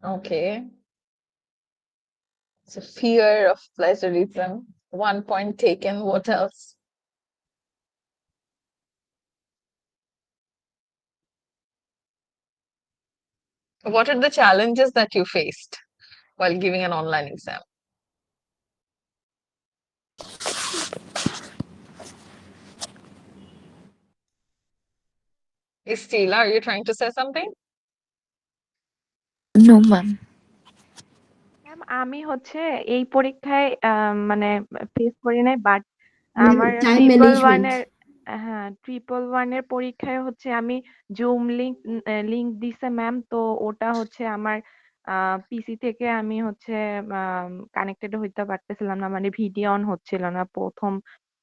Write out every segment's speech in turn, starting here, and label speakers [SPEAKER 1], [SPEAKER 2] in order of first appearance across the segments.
[SPEAKER 1] Okay. So fear of plagiarism. 1 point taken. What else? What are the challenges that you faced while giving an online exam? Stila, are you trying to say something?
[SPEAKER 2] No, ma'am.
[SPEAKER 3] Ma'am আমি হচ্ছে এই পরীক্ষায় মানে face করি নাই, but আমার
[SPEAKER 4] Time
[SPEAKER 3] triple
[SPEAKER 4] management.
[SPEAKER 3] ওয়ানের, হ্যাঁ ট্রিপল ওয়ানের পরীক্ষায় হচ্ছে আমি জুম লিংক দিছে ম্যাম, তো ওটা হচ্ছে আমার পিসি থেকে আমি হচ্ছে কানেক্টেড হইতে পারতেছিলাম না, মানে ভিডিও অন হচ্ছিল না প্রথম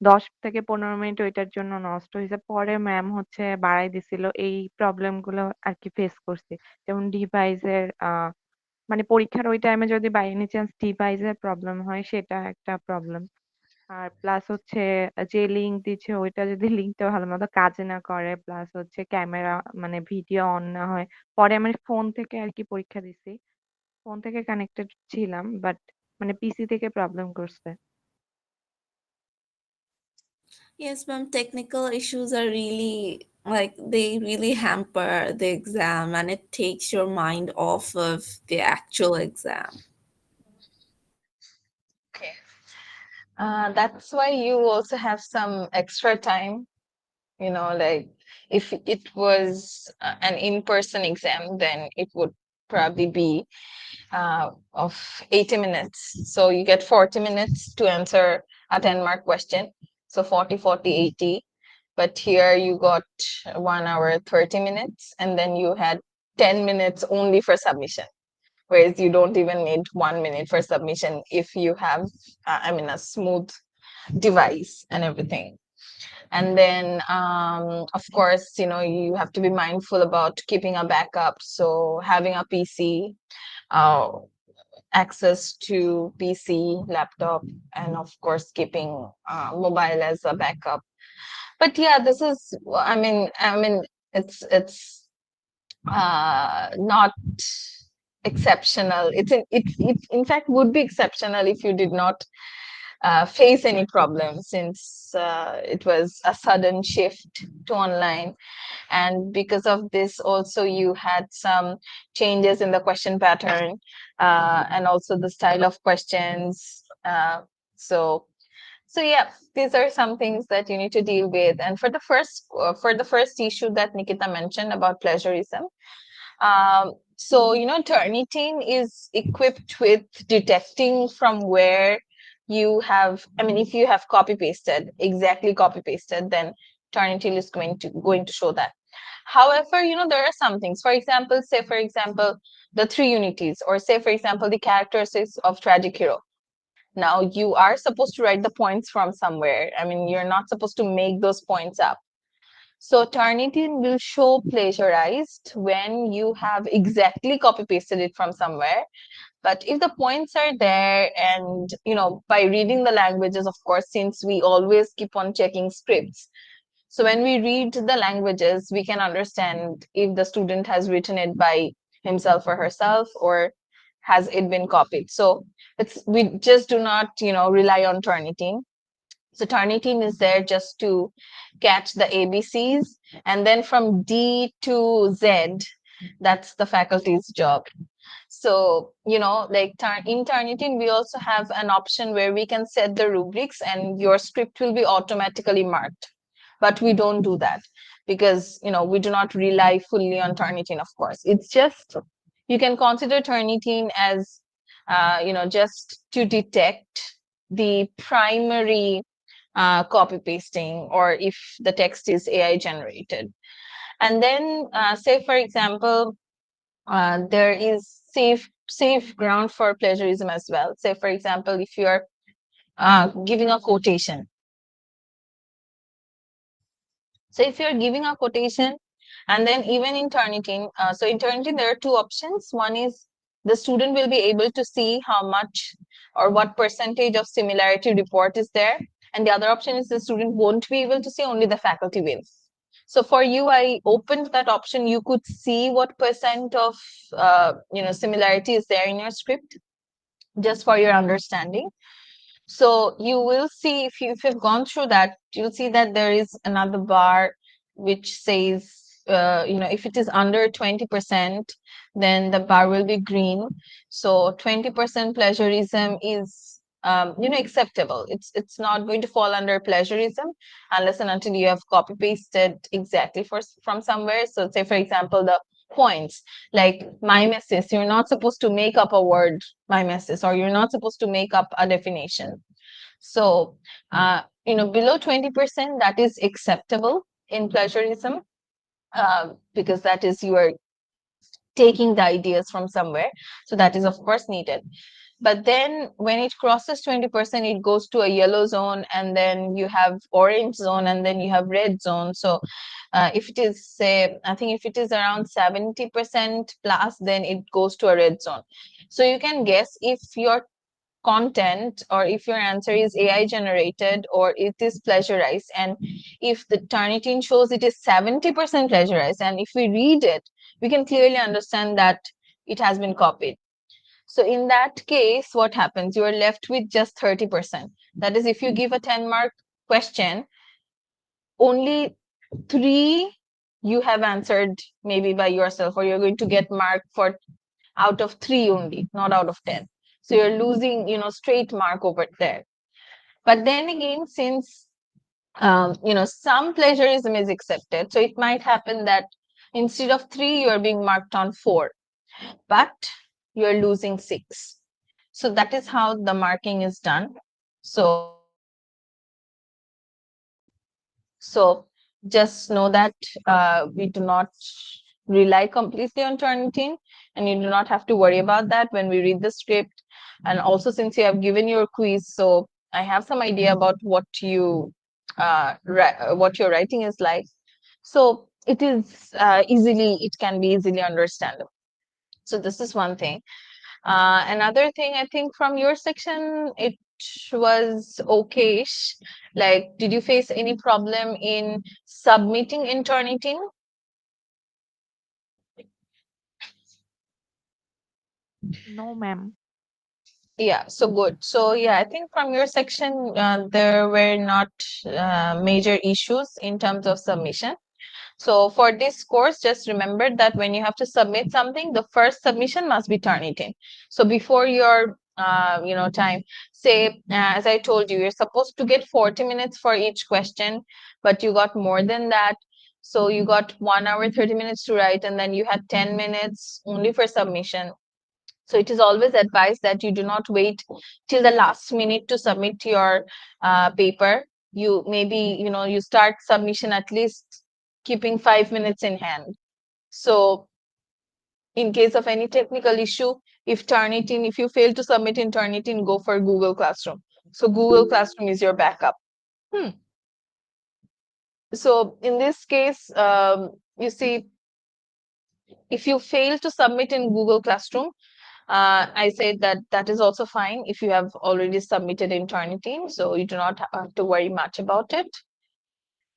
[SPEAKER 3] 10 থেকে 15 মিনিট, ওইটার জন্য নষ্ট হয়েছে। পরে ম্যাম হচ্ছে বাড়াই দিছিল, এই প্রবলেম গুলো আর কি ফেস করছি। যেমন ডিভাইসের মানে পরীক্ষার ওই টাইমে যদি বাই এনি চান্স ডিভাইসের প্রবলেম হয়, সেটা একটা প্রবলেম। আর প্লাস হচ্ছে যে লিংক দিচ্ছে ওইটা যদি লিংকটা ভালো মতো কাজে না করে, প্লাস হচ্ছে ক্যামেরা মানে ভিডিও অন না হয়। পরে আমি ফোন থেকে আর কি পরীক্ষা দিছি, ফোন থেকে কানেক্টেড ছিলাম, বাট মানে পিসি থেকে প্রবলেম করছে।
[SPEAKER 2] Yes, ma'am. Technical issues are really like they really hamper the exam and it takes your mind off of the actual exam.
[SPEAKER 1] Okay. That's why you also have some extra time, like if it was an in-person exam, then it would probably be of 80 minutes. So you get 40 minutes to answer a 10-mark question. So 40, 40, 80. But here you got 1 hour, 30 minutes, and then you had 10 minutes only for submission. Whereas you don't even need 1 minute for submission if you have, a smooth device and everything. And then, of course, you have to be mindful about keeping a backup. So having a PC, uh, access to PC, laptop, and of course, keeping mobile as a backup. But yeah, this is, it's not exceptional. It in fact would be exceptional if you did not face any problem, since it was a sudden shift to online. And because of this also you had some changes in the question pattern, and also the style of questions. So yeah, these are some things that you need to deal with. And for the first issue that Nikita mentioned about plagiarism, so Turnitin is equipped with detecting from where you have. I mean, if you have exactly copy pasted, then Turnitin is going to show that. However, there are some things. For example, the three unities, or say for example the characteristics of tragic hero. Now you are supposed to write the points from somewhere. I mean, you're not supposed to make those points up. So Turnitin will show plagiarized when you have exactly copy pasted it from somewhere. But if the points are there, and by reading the languages, of course, since we always keep on checking scripts, so when we read the languages, we can understand if the student has written it by himself or herself, or has it been copied. So we just do not, rely on Turnitin. So Turnitin is there just to catch the ABCs, and then from D to Z, that's the faculty's job. So, like in Turnitin, we also have an option where we can set the rubrics and your script will be automatically marked. But we don't do that because, we do not rely fully on Turnitin, of course. It's just, you can consider Turnitin as, just to detect the primary copy pasting, or if the text is AI generated. And then, say, for example, there is safe ground for plagiarism as well. Say, for example, if you're giving a quotation. So if you're giving a quotation, and then even in Turnitin, so in Turnitin, there are two options. One is the student will be able to see how much or what percentage of similarity report is there. And the other option is the student won't be able to see, only the faculty will. So for you, I opened that option. You could see what percent of similarity is there in your script, just for your understanding. So you will see, if you've gone through that, you'll see that there is another bar which says, if it is under 20%, then the bar will be green. So 20% plagiarism is, acceptable. It's not going to fall under plagiarism unless and until you have copy pasted exactly from somewhere. So say, for example, the points, like mimesis, you're not supposed to make up a word mimesis, or you're not supposed to make up a definition. So, below 20%, that is acceptable in plagiarism, because that is, you are taking the ideas from somewhere. So that is, of course, needed. But then when it crosses 20%, it goes to a yellow zone, and then you have orange zone, and then you have red zone. So if it is, say, I think if it is around 70% plus, then it goes to a red zone. So you can guess if your content, or if your answer is AI generated, or it is plagiarized. And if the Turnitin shows it is 70% plagiarized, and if we read it, we can clearly understand that it has been copied. So in that case, what happens? You are left with just 30%. That is, if you give a 10-mark question, only 3 you have answered maybe by yourself, or you're going to get mark for out of 3 only, not out of 10. So you're losing, straight mark over there. But then again, since some plagiarism is accepted, so it might happen that instead of 3, you're being marked on 4, but you're losing 6. So that is how the marking is done. So So just know that we do not rely completely on Turnitin, and you do not have to worry about that when we read the script. And also, since you have given your quiz, so I have some idea about what your writing is like. So it can be easily understandable. So this is one thing. Another thing, I think from your section, it was okayish. Like, did you face any problem in submitting in Turnitin?
[SPEAKER 3] No, ma'am.
[SPEAKER 1] Yeah, so good. So yeah, I think from your section, there were not major issues in terms of submission. So for this course, just remember that when you have to submit something, the first submission must be Turnitin. So before your time, say, as I told you, you're supposed to get 40 minutes for each question, but you got more than that. So you got 1 hour, 30 minutes to write, and then you had 10 minutes only for submission. So it is always advised that you do not wait till the last minute to submit your paper. You maybe, you start submission at least keeping 5 minutes in hand. So in case of any technical issue, if you fail to submit in Turnitin, go for Google Classroom. So Google Classroom is your backup. Hmm. So in this case, you see, if you fail to submit in Google Classroom, I said that that is also fine if you have already submitted in Turnitin, so you do not have to worry much about it.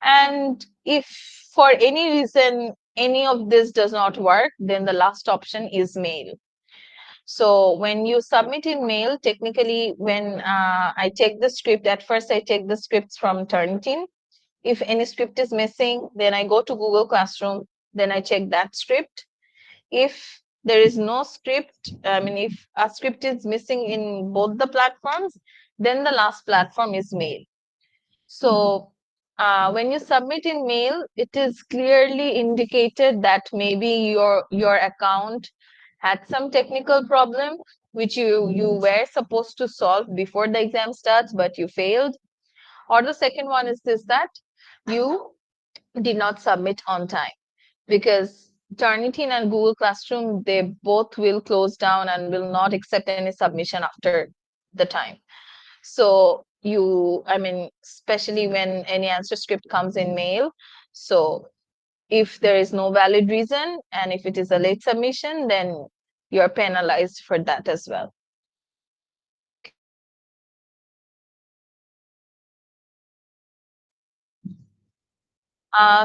[SPEAKER 1] And if for any reason any of this does not work, then the last option is mail. So when you submit in mail, technically, when I check the script, at first I check the scripts from Turnitin. If any script is missing, then I go to Google Classroom, then I check that script. If there is no script, I mean, if a script is missing in both the platforms, then the last platform is mail. So when you submit in mail, it is clearly indicated that maybe your account had some technical problem which you were supposed to solve before the exam starts, but you failed. Or the second one is this, that you did not submit on time, because Turnitin and Google Classroom, they both will close down and will not accept any submission after the time. So I mean, especially when any answer script comes in mail. So if there is no valid reason, and if it is a late submission, then you're penalized for that as well.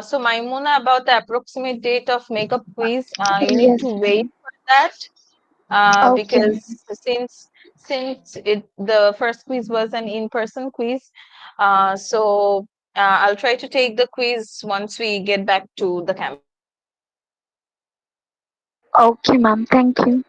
[SPEAKER 1] So Maimuna, about the approximate date of makeup quiz, you need
[SPEAKER 4] Yes.
[SPEAKER 1] to wait for that
[SPEAKER 4] Okay,
[SPEAKER 1] because
[SPEAKER 4] ma'am.
[SPEAKER 1] since the first quiz was an in-person quiz, so I'll try to take the quiz once we get back to the campus.
[SPEAKER 4] Okay, ma'am. Thank you.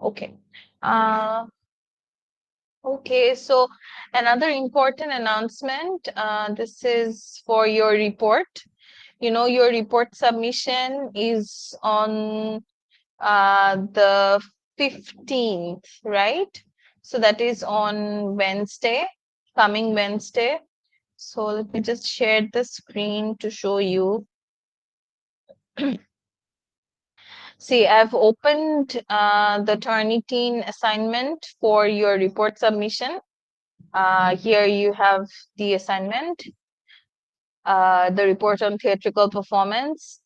[SPEAKER 1] Okay. Uh, okay, so another important announcement. This is for your report. You know, your report submission is on the 15th, right? So that is on Wednesday, coming Wednesday. So let me just share the screen to show you. See, I've opened the Turnitin assignment for your report submission. Here you have the assignment, the report on theatrical performance.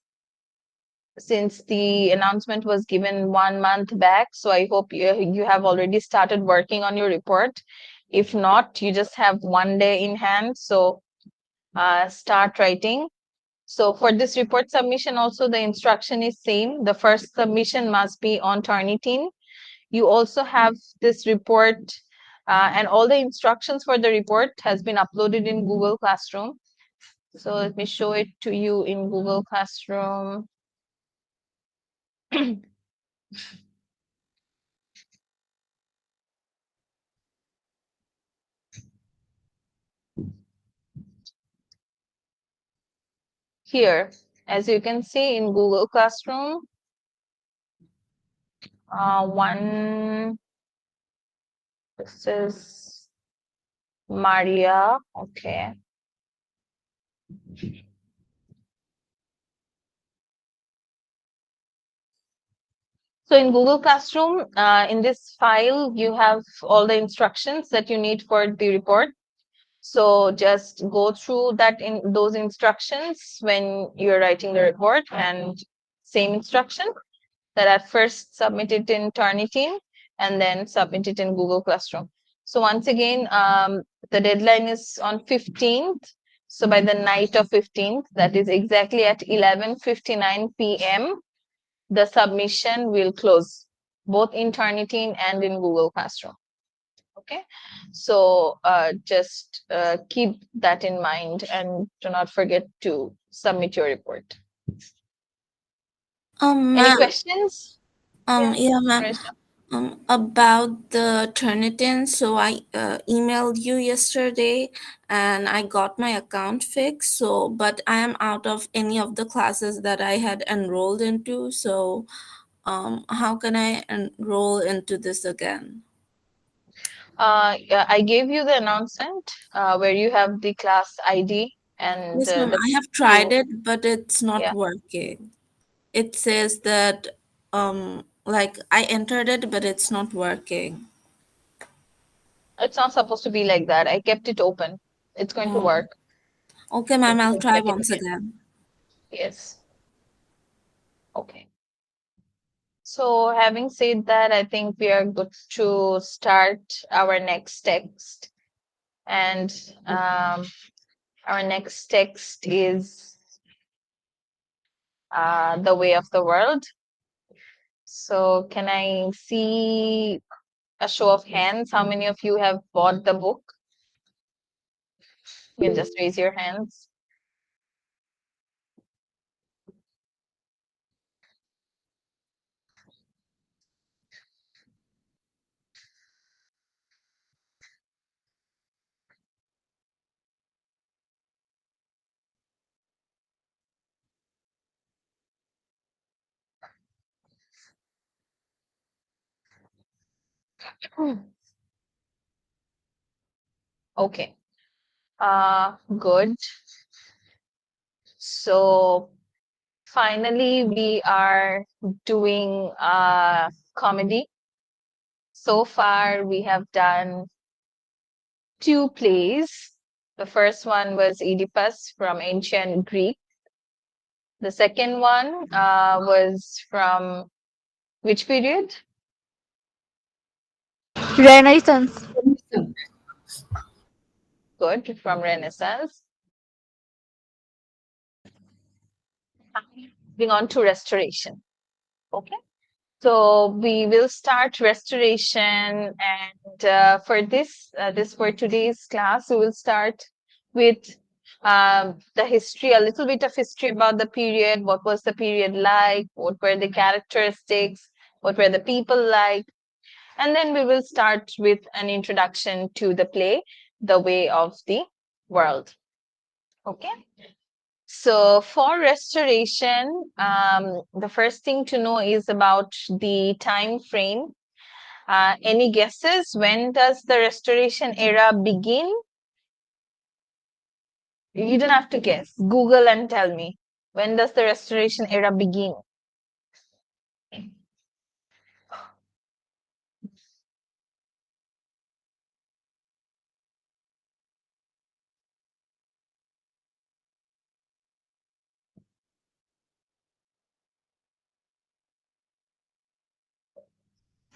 [SPEAKER 1] Since the announcement was given 1 month back, so I hope you have already started working on your report. If not, you just have 1 day in hand, so start writing. So for this report submission also, the instruction is same. The first submission must be on Turnitin. You also have this report, and all the instructions for the report has been uploaded in Google Classroom. So let me show it to you in Google Classroom. Here, as you can see in Google Classroom, one, this is Maria, okay. So in Google Classroom, in this file, you have all the instructions that you need for the report. So just go through that in those instructions when you're writing the report, and same instruction that at first submit it in Turnitin and then submit it in Google Classroom. So once again, the deadline is on 15th. So by the night of 15th, that is exactly at 11:59 p.m., the submission will close both in Turnitin and in Google Classroom. Okay, so just keep that in mind and do not forget to submit your report. Any
[SPEAKER 2] Ma'am,
[SPEAKER 1] questions? Yeah,
[SPEAKER 2] yeah, ma'am.
[SPEAKER 1] Marisha.
[SPEAKER 2] About the Turnitin, so I emailed you yesterday and I got my account fixed. So, but I am out of any of the classes that I had enrolled into. So, how can I enroll into this again?
[SPEAKER 1] Yeah, I gave you the announcement where you have the class ID and
[SPEAKER 2] Yes, ma'am.
[SPEAKER 1] the
[SPEAKER 2] I have tried
[SPEAKER 1] you.
[SPEAKER 2] it, but it's not
[SPEAKER 1] Yeah,
[SPEAKER 2] working. It says that like I entered it, but it's not working.
[SPEAKER 1] it's not supposed to be like that. I kept it open. It's going to
[SPEAKER 2] Oh,
[SPEAKER 1] work.
[SPEAKER 2] okay, ma'am. I'll
[SPEAKER 1] Just
[SPEAKER 2] try
[SPEAKER 1] check it
[SPEAKER 2] once
[SPEAKER 1] again.
[SPEAKER 2] again.
[SPEAKER 1] Yes. Okay. So having said that, I think we are good to start our next text. And our next text is The Way of the World. So can I see a show of hands? How many of you have bought the book? You can just raise your hands. Okay. Good. So finally, we are doing comedy. So far, we have done 2 plays. The first one was Oedipus from ancient Greek. The second one was from which period?
[SPEAKER 4] Renaissance.
[SPEAKER 1] Good, from Renaissance. Moving on to Restoration. Okay. So we will start restoration, and for for today's class, we will start with the history, a little bit of history about the period. What was the period like? What were the characteristics? What were the people like? And then we will start with an introduction to the play, The Way of the World. Okay. So for restoration, the first thing to know is about the time frame. Any guesses? When does the restoration era begin? You don't have to guess. Google and tell me. When does the restoration era begin?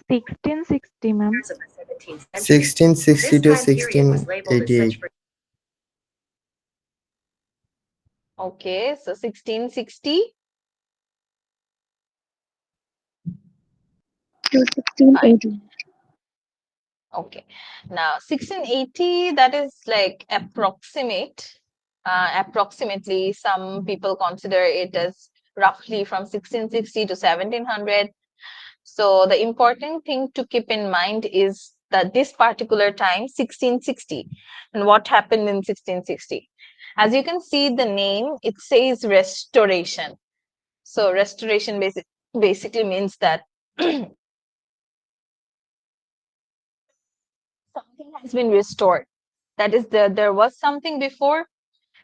[SPEAKER 3] 1660, ma'am.
[SPEAKER 5] 1660 to 1688.
[SPEAKER 1] Okay, so 1660.
[SPEAKER 4] To 1680.
[SPEAKER 1] Okay. Now 1680, that is like approximately. Some people consider it as roughly from 1660 to 1700. So the important thing to keep in mind is that this particular time, 1660, and what happened in 1660. As you can see the name, it says restoration. So restoration basically means that something has been restored. That is, there was something before,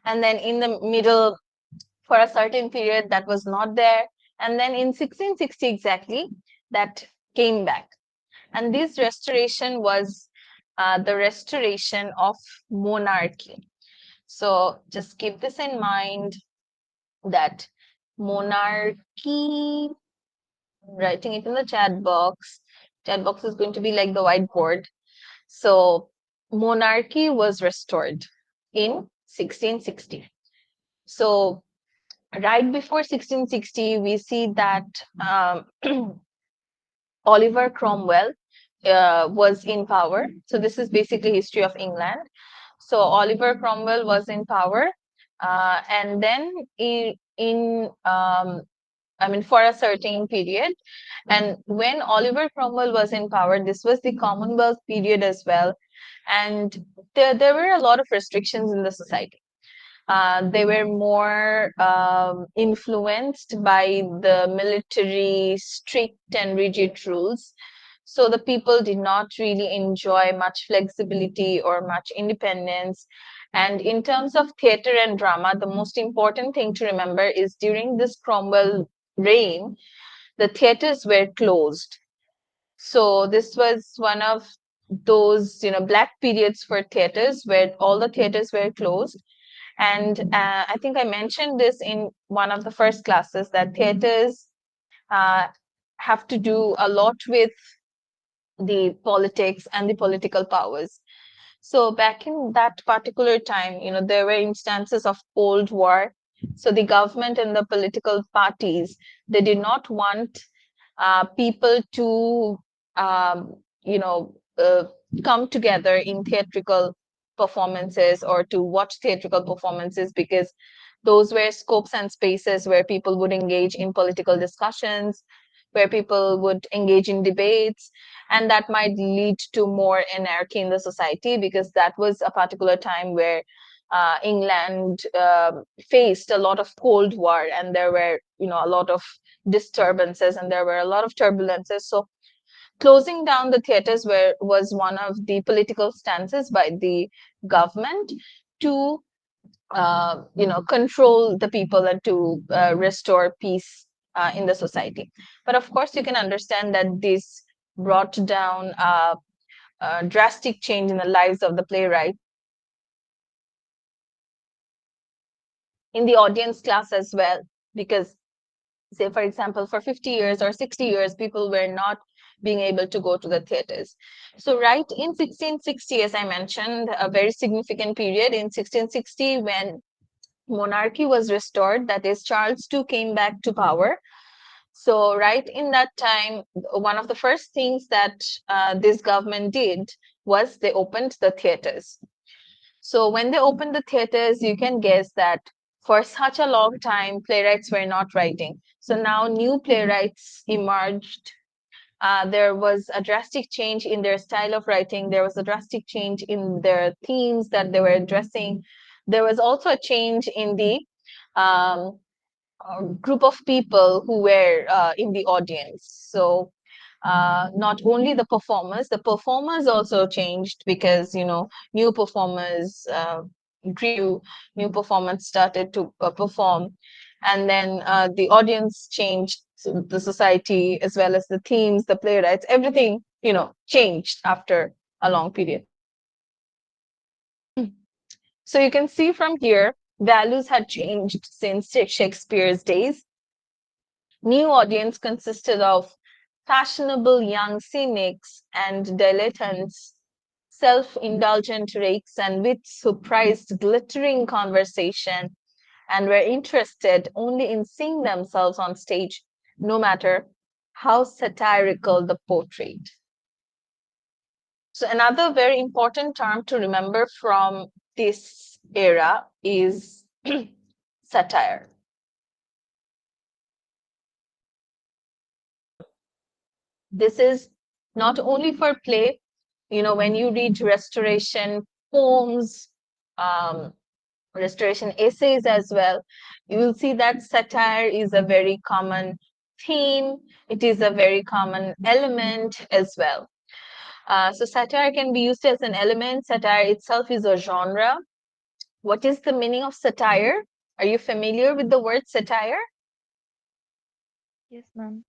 [SPEAKER 1] and then in the middle, for a certain period, that was not there. And then in 1660 exactly, that came back. And this restoration was the restoration of monarchy. So just keep this in mind that monarchy, writing it in the chat box. Chat box is going to be like the whiteboard. So monarchy was restored in 1660. So right before 1660, we see that Oliver Cromwell was in power. So this is basically history of England. So Oliver Cromwell was in power, and then I mean, for a certain period. And when Oliver Cromwell was in power, this was the Commonwealth period as well. And there were a lot of restrictions in the society. They were more influenced by the military strict and rigid rules. So the people did not really enjoy much flexibility or much independence. And in terms of theater and drama, the most important thing to remember is during this Cromwell reign, the theaters were closed. So this was one of those, black periods for theaters where all the theaters were closed. And I think I mentioned this in one of the first classes that theaters uh, have to do a lot with the politics and the political powers. So back in that particular time, there were instances of Cold War. So the government and the political parties, they did not want people to, you know, come together in theatrical performances or to watch theatrical performances, because those were scopes and spaces where people would engage in political discussions, where people would engage in debates, and that might lead to more anarchy in the society, because that was a particular time where England faced a lot of Cold War, and there were, a lot of disturbances and there were a lot of turbulences. So closing down the theaters was one of the political stances by the government to control the people and to restore peace in the society. But of course, you can understand that this brought down a drastic change in the lives of the playwright in the audience class as well, because say for example for 50 years or 60 years people were not being able to go to the theaters. So right in 1660, as I mentioned, a very significant period in 1660 when monarchy was restored, that is Charles II came back to power. So right in that time, one of the first things that this government did was they opened the theaters. So when they opened the theaters, you can guess that for such a long time, playwrights were not writing. So now new playwrights emerged. There was a drastic change in their style of writing. There was a drastic change in their themes that they were addressing. There was also a change in the um, group of people who were in the audience. So not only the performers also changed because new performers grew, new performers started to perform, and then the audience changed, so the society as well as the themes, the playwrights, everything changed after a long period. So you can see from here, values had changed since Shakespeare's days. New audience consisted of fashionable young cynics and dilettantes, self-indulgent rakes and wits who prized glittering conversation and were interested only in seeing themselves on stage, no matter how satirical the portrait. So another very important term to remember from this era is satire. This is not only for play. When you read restoration poems, um, restoration essays as well, you will see that satire is a very common theme. It is a very common element as well. So satire can be used as an element. Satire itself is a genre. What is the meaning of satire? Are you familiar with the word satire?
[SPEAKER 3] Yes, ma'am.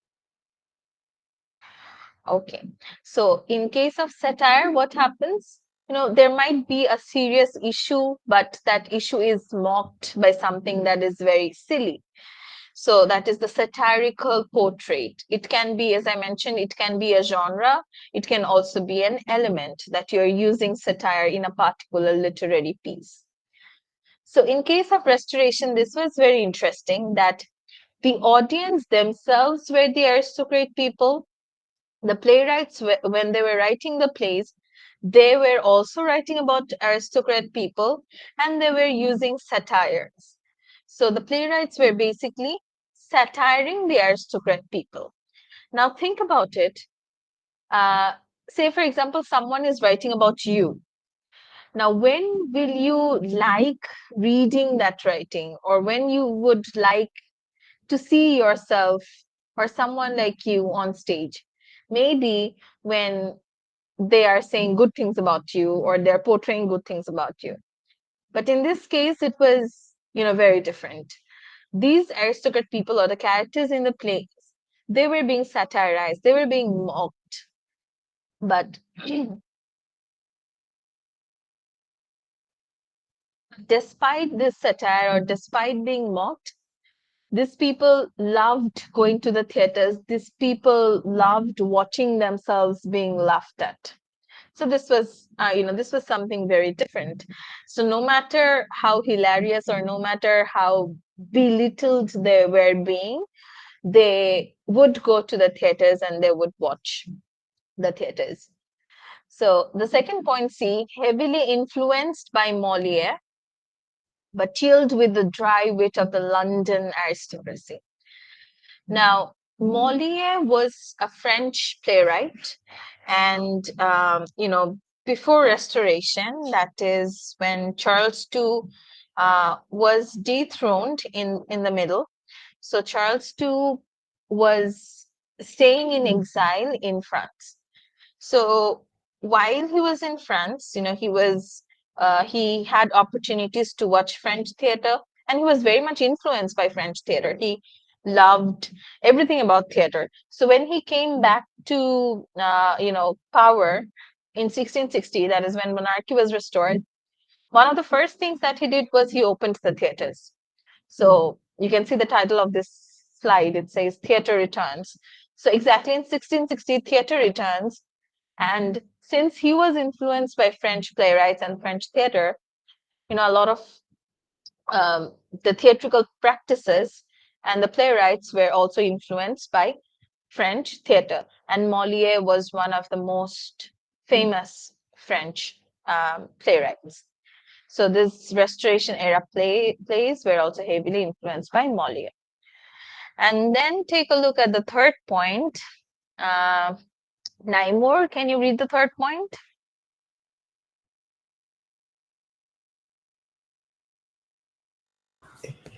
[SPEAKER 1] Okay. So in case of satire, what happens? There might be a serious issue, but that issue is mocked by something that is very silly. So that is the satirical portrait. It can be, as I mentioned, it can be a genre. It can also be an element that you're using satire in a particular literary piece. So in case of restoration, this was very interesting that the audience themselves were the aristocrat people. The playwrights, when they were writing the plays, they were also writing about aristocrat people, and they were using satires. So the playwrights were basically satiring the aristocrat people. Now think about it. Uh, Say, for example, someone is writing about you. Now, when will you like reading that writing, or when you would like to see yourself or someone like you on stage? Maybe when they are saying good things about you or they're portraying good things about you. But in this case, it was, very different. These aristocrat people or the characters in the plays, they were being satirized, they were being mocked. But despite this satire or despite being mocked, these people loved going to the theaters. These people loved watching themselves being laughed at. So this was something very different. So no matter how hilarious or no matter how belittled they were being, they would go to the theaters and they would watch the theaters. So the second point, C, heavily influenced by Moliere, but chilled with the dry wit of the London aristocracy. Now, Moliere was a French playwright, and before Restoration, that is when Charles II was dethroned in the middle. So Charles II was staying in exile in France. So while he was in France, he had opportunities to watch French theater, and he was very much influenced by French theater. He loved everything about theater. So when he came back to power in 1660, that is when monarchy was restored, one of the first things that he did was he opened the theaters. So you can see the title of this slide. It says Theater Returns. So exactly in 1660, theater returns. And since he was influenced by French playwrights and French theater, a lot of the theatrical practices and the playwrights were also influenced by French theater. And Molière was one of the most famous French playwrights. So this Restoration era plays were also heavily influenced by Molière. And then take a look at the third point. Naimur, can you read the third point?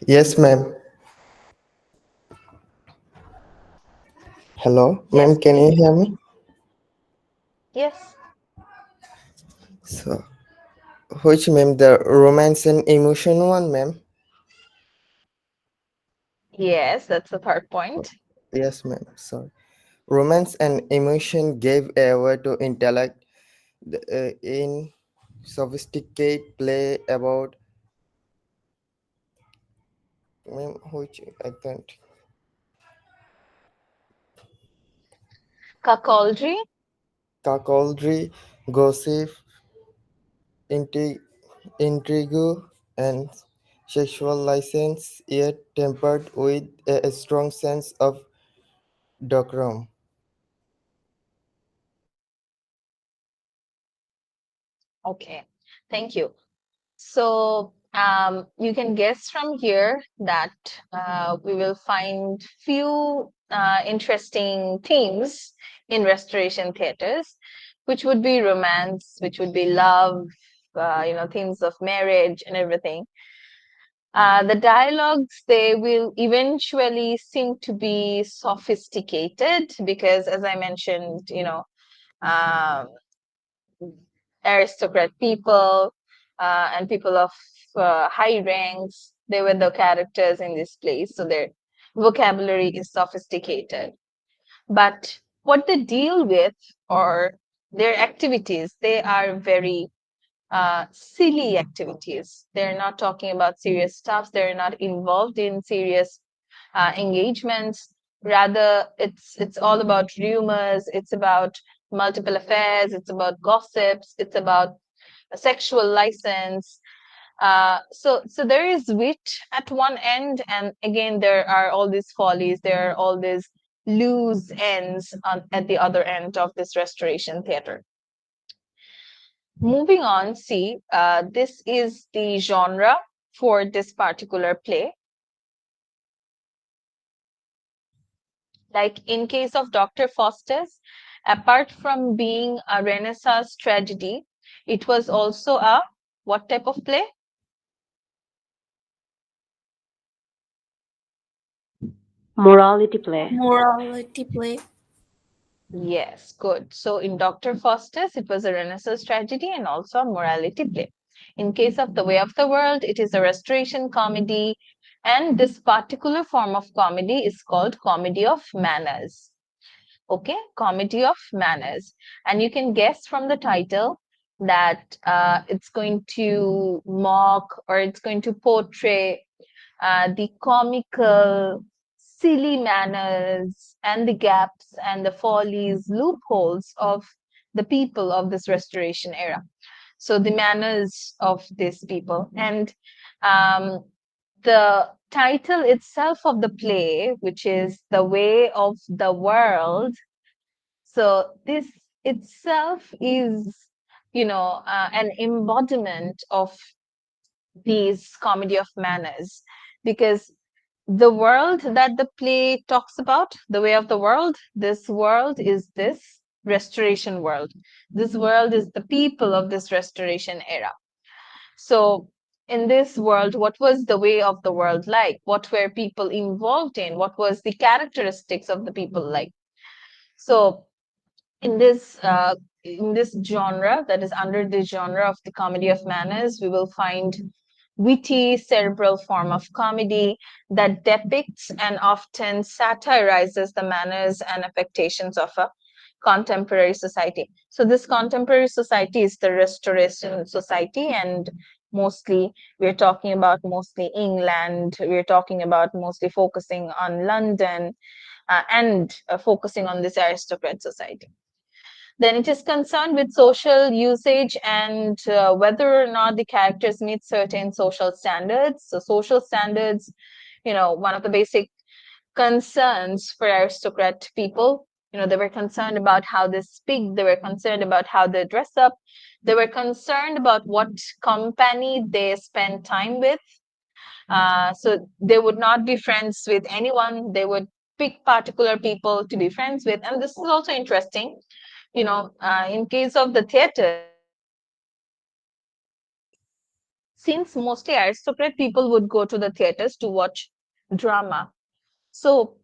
[SPEAKER 5] Yes, ma'am. Hello,
[SPEAKER 1] Yes,
[SPEAKER 5] ma'am. Can you
[SPEAKER 1] please.
[SPEAKER 5] hear me?
[SPEAKER 1] Yes.
[SPEAKER 5] So, which ma'am? The romance and emotion one, ma'am.
[SPEAKER 1] Yes, that's the third point.
[SPEAKER 5] Yes, ma'am. Sorry. Romance and emotion gave a way to intellect in sophisticated play about ma'am, which I can't.
[SPEAKER 1] Cuckoldry.
[SPEAKER 5] Cuckoldry, gossip, intrigue, intrigue, and sexual license, yet tempered with a strong sense of decorum.
[SPEAKER 1] Okay, thank you. So you can guess from here that we will find few interesting themes in Restoration theaters, which would be romance, which would be love, themes of marriage and everything. The dialogues, they will eventually seem to be sophisticated because, as I mentioned, um, aristocrat people and people of high ranks, they were the characters in this place. So their vocabulary is sophisticated. But what they deal with or their activities, they are very silly activities. They're not talking about serious stuff. They're not involved in serious engagements. Rather, it's all about rumors. It's about multiple affairs. It's about gossips. It's about a sexual license. So there is wit at one end, and again there are all these follies. There are all these loose ends at the other end of this Restoration theater. Moving on, see, this is the genre for this particular play. Like in case of Dr. Faustus, apart from being a Renaissance tragedy, it was also a what type of play?
[SPEAKER 6] Morality play.
[SPEAKER 2] Morality play.
[SPEAKER 1] Yes, good. So in Dr. Faustus, it was a Renaissance tragedy and also a morality play. In case of The Way of the World, it is a restoration comedy. And this particular form of comedy is called comedy of manners. Okay, comedy of manners. And you can guess from the title that it's going to mock or it's going to portray the comical, silly manners and the gaps and the follies, loopholes of the people of this Restoration era. So the manners of these people. And um, the title itself of the play, which is The Way of the World, so this itself is, an embodiment of these comedy of manners, because the world that the play talks about, the way of the world, this world is this restoration world. This world is the people of this restoration era. So in this world, what was the way of the world like? What were people involved in? What was the characteristics of the people like? So in this genre, that is under the genre of the comedy of manners, we will find witty, cerebral form of comedy that depicts and often satirizes the manners and affectations of a contemporary society. So this contemporary society is the Restoration Society, and mostly we're talking about mostly England. We're talking about mostly focusing on London and focusing on this aristocrat society. Then it is concerned with social usage and whether or not the characters meet certain social standards. So social standards, one of the basic concerns for aristocrat people. They were concerned about how they speak, they were concerned about how they dress up, they were concerned about what company they spend time with. So they would not be friends with anyone, they would pick particular people to be friends with. And this is also interesting. In case of the theaters, since mostly aristocrat people would go to the theaters to watch drama. So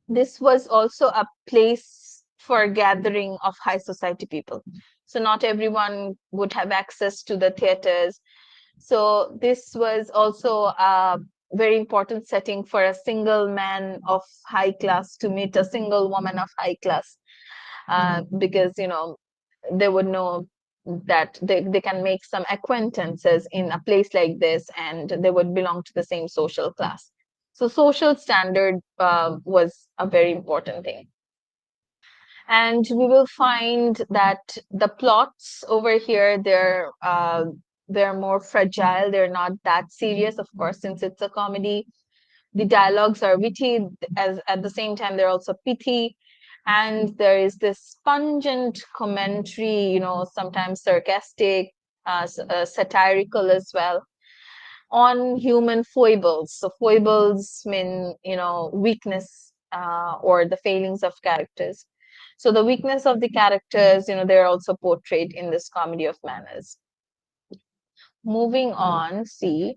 [SPEAKER 1] this was also a place for gathering of high society people. So not everyone would have access to the theaters. So this was also a very important setting for a single man of high class to meet a single woman of high class, because they would know that they can make some acquaintances in a place like this, and they would belong to the same social class. So social standard was a very important thing. And we will find that the plots over here, they're more fragile, they're not that serious, of course, since it's a comedy. The dialogues are witty, as at the same time they're also pithy, and there is this pungent commentary, sometimes sarcastic, satirical as well, on human foibles. So foibles mean, weakness, or the failings of characters. So the weakness of the characters, they're also portrayed in this comedy of manners. Moving on, see,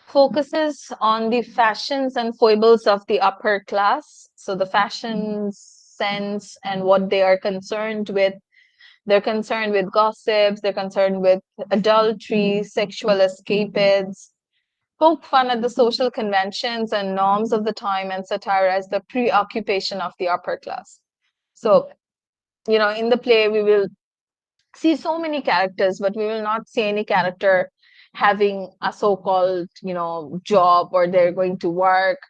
[SPEAKER 1] focuses on the fashions and foibles of the upper class. So the fashion sense and what they are concerned with. They're concerned with gossips, they're concerned with adultery, sexual escapades, poke fun at the social conventions and norms of the time, and satirize the preoccupation of the upper class. So, in the play, we will see so many characters, but we will not see any character having a so-called, job, or they're going to work.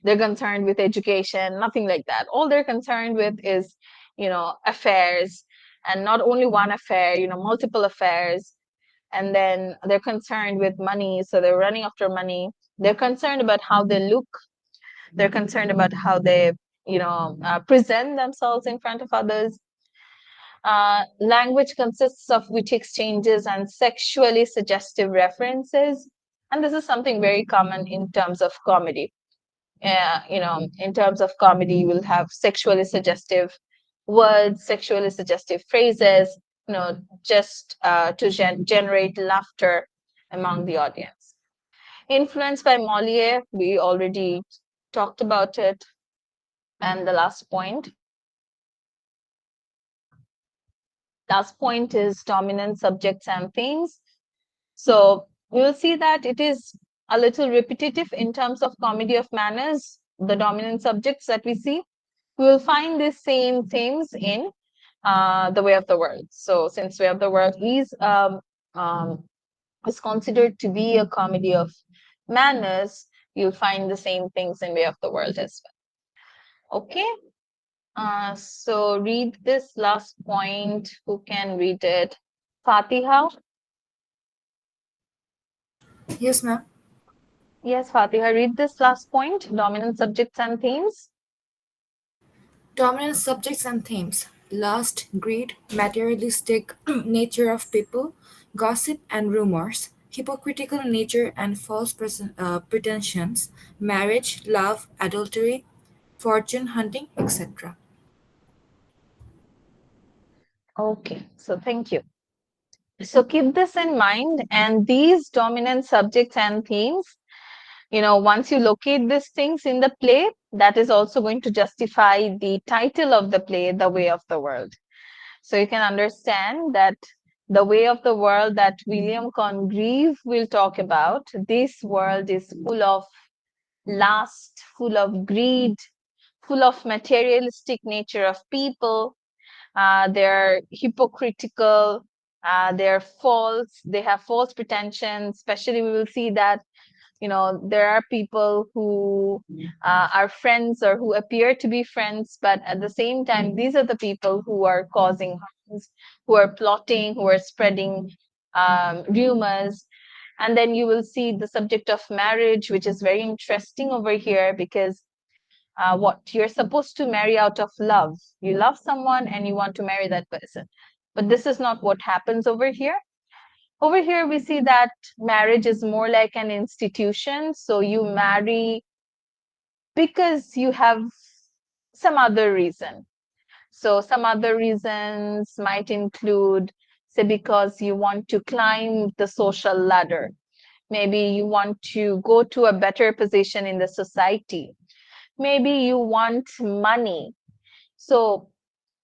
[SPEAKER 1] They're concerned with education, nothing like that. All they're concerned with is, affairs, and not only one affair, multiple affairs. And then they're concerned with money, so they're running after money. They're concerned about how they look. They're concerned about how they, present themselves in front of others. Language consists of witty exchanges and sexually suggestive references. And this is something very common in terms of comedy. In terms of comedy, you will have sexually suggestive words, sexually suggestive phrases, just to generate laughter among the audience. Influenced by Moliere, we already talked about it. And the last point is dominant subjects and themes. So we will see that it is a little repetitive in terms of comedy of manners, the dominant subjects that we see. We will find the same themes in The Way of the World. So since Way of the World um, is considered to be a comedy of manners, you'll find the same things in Way of the World as well. Okay. So read this last point. Who can read it? Fatiha?
[SPEAKER 7] Yes, ma'am.
[SPEAKER 1] Yes, Fatiha, read this last point, dominant subjects and themes.
[SPEAKER 7] Dominant subjects and themes: lust, greed, materialistic nature of people, gossip and rumors, hypocritical nature and false pretensions, marriage, love, adultery, fortune hunting, etc.
[SPEAKER 1] Okay, so thank you. So keep this in mind, and these dominant subjects and themes, once you locate these things in the play, that is also going to justify the title of the play, The Way of the World. So you can understand that the way of the world that William Congreve will talk about, this world is full of lust, full of greed, full of materialistic nature of people. They're hypocritical, they're false, they have false pretensions. Especially, we will see that there are people who are friends or who appear to be friends, but at the same time, these are the people who are causing harms, who are plotting, who are spreading rumors. And then you will see the subject of marriage, which is very interesting over here, because what you're supposed to marry out of love. You love someone and you want to marry that person. But this is not what happens over here. Over here, we see that marriage is more like an institution. So you marry because you have some other reason. So some other reasons might include, say, because you want to climb the social ladder. Maybe you want to go to a better position in the society. Maybe you want money. So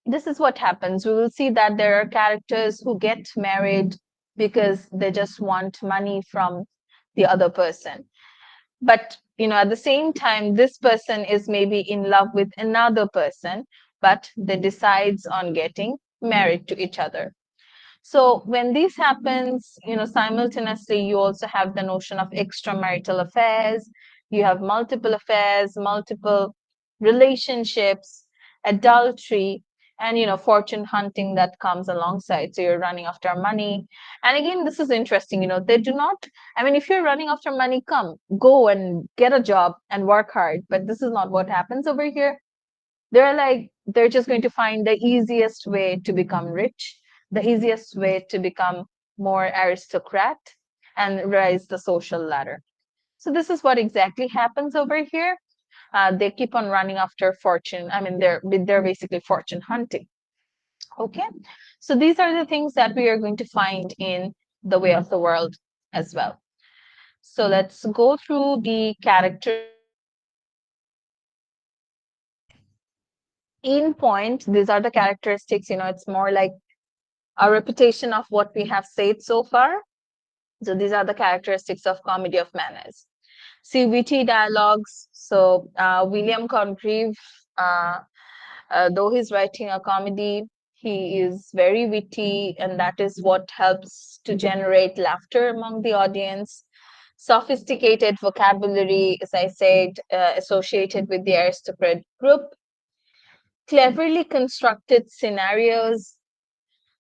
[SPEAKER 1] this is what happens. We will see that there are characters who get married because they just want money from the other person. But at the same time, this person is maybe in love with another person, but they decides on getting married to each other. So when this happens, simultaneously, you also have the notion of extramarital affairs. You have multiple affairs, multiple relationships, adultery, and fortune hunting that comes alongside. So you're running after money. And again, this is interesting. They do not. I mean, if you're running after money, go and get a job and work hard. But this is not what happens over here. They're just going to find the easiest way to become rich, the easiest way to become more aristocrat and rise the social ladder. So this is what exactly happens over here. They keep on running after fortune. I mean, they're basically fortune hunting. Okay, so these are the things that we are going to find in the way of the world as well. So let's go through the characteristics. In point, these are the characteristics. It's more like a repetition of what we have said so far. So these are the characteristics of comedy of manners. See, witty dialogues. So William Congreve, uh, though he's writing a comedy, he is very witty, and that is what helps to generate laughter among the audience. Sophisticated vocabulary, as I said, associated with the aristocrat group. Cleverly constructed scenarios.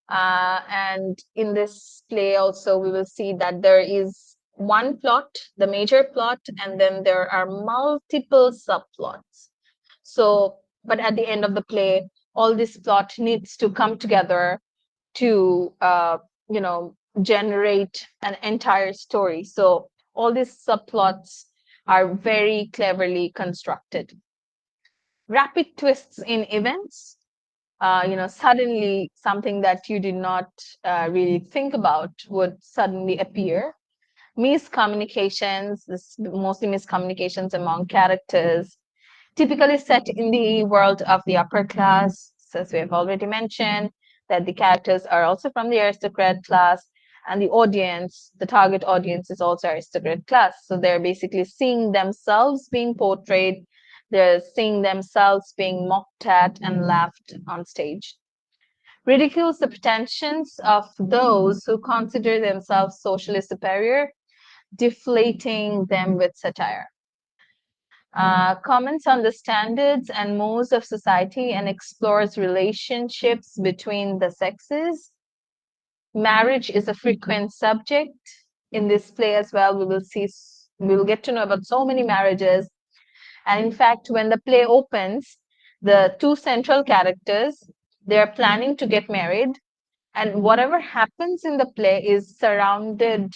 [SPEAKER 1] And in this play also, we will see that there is one plot, the major plot, and then there are multiple subplots. So, but at the end of the play, all this plot needs to come together to, generate an entire story. So all these subplots are very cleverly constructed. Rapid twists in events. Suddenly something that you did not really think about would suddenly appear. Miscommunications, mostly miscommunications among characters, typically set in the world of the upper class, as we have already mentioned, that the characters are also from the aristocrat class, and the audience, the target audience, is also aristocrat class. So they're basically seeing themselves being portrayed, they're seeing themselves being mocked at and laughed on stage. Ridicules the pretensions of those who consider themselves socially superior, deflating them with satire. Comments on the standards and modes of society and explores relationships between the sexes. Marriage is a frequent subject in this play as well. We will get to know about so many marriages. And in fact, when the play opens, the two central characters, they are planning to get married, and whatever happens in the play is surrounded